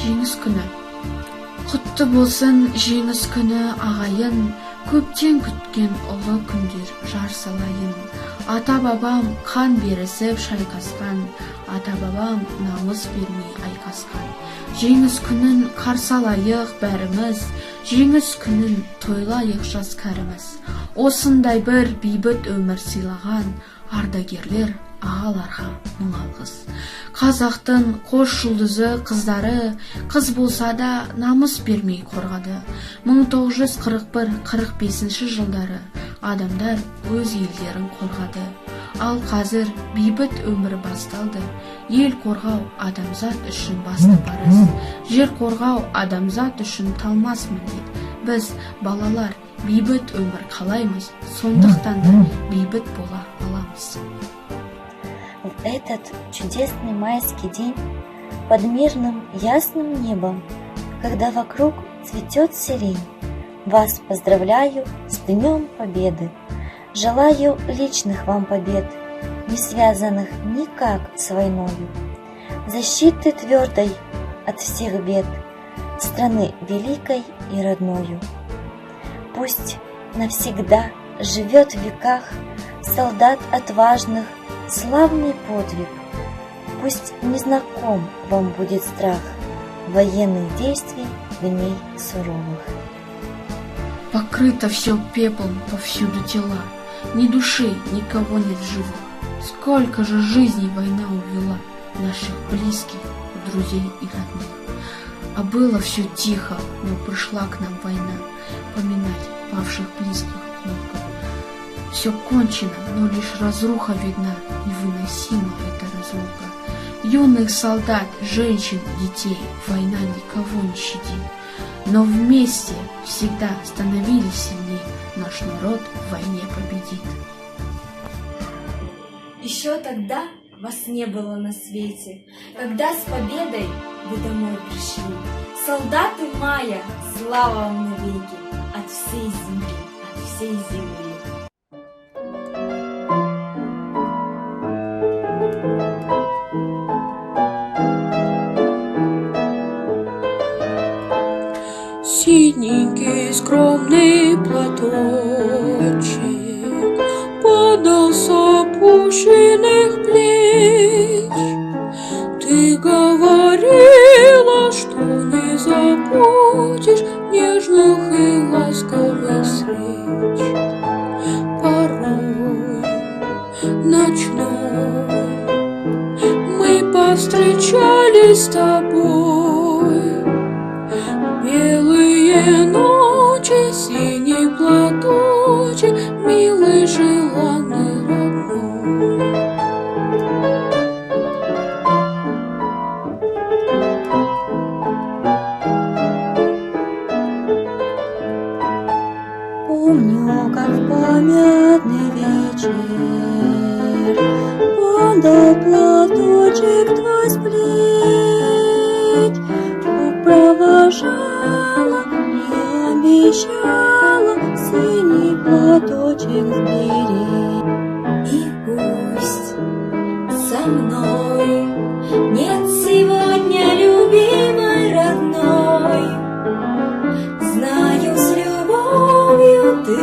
жеңіс күні. Құтты болсын жеңіс күні ағайын, көптен күткен ұлы күндер жар салайын. Ата-бабам қан берісіп шайқасқан, ата-бабам намыс бермей айқасқан. Жеңіс күнін қарсы алайық бәріміз, жеңіс күнін тойлайық жас кәріміз. Осындай бір бейбіт өмір сыйлаған ардагерлер ағаларға мың алғыс. Қазақтың қос жұлдызы қыздары, қыз болса да намыс бермей қорғады. 1941-45 жылдары адамдар өз елдерін қорғады. Ал қазір бейбіт өмір басталды. Ел қорғау адамзат үшін басты парыз. Жер қорғау адамзат үшін талмас міндет. Біз, балалар, бейбіт өмір қалаймыз, сондықтан да бейбіт бола аламыз. В этот чудесный майский день под мирным ясным небом, когда вокруг цветет сирень, вас поздравляю с Днем Победы. Желаю личных вам побед, не связанных никак с войною, защиты твердой от всех бед, страны великой и родною. Пусть навсегда живет в веках солдат отважных славный подвиг. Пусть не знаком вам будет страх военных действий дней суровых. Покрыто все пеплом, повсюду тела, ни души, никого нет в живых. Сколько же жизней война увела, наших близких, друзей и родных. А было все тихо, но пришла к нам война, поминать павших близких много. Все кончено, но лишь разруха видна, невыносима эта разлука. Юных солдат, женщин, детей война никого не щадит. Но вместе всегда становились сильнее, наш народ в войне победит. Еще тогда вас не было на свете, когда с победой вы домой пришли. Солдаты мая, слава вам навеки, от всей земли, от всей земли. Синенький скромный платочек падал с опущенных плеч. Ты говорила, что не забудешь нежных и ласковых встреч. Порой ночной мы повстречались с тобой. Белые ночи, синий платочек, милый, желанный, родной. Помню, как в памятный вечер падал платочек твой с плеч. Провожала и обещала синий платочек сберечь. И пусть со мной нет сегодня любимой родной, знаю, с любовью ты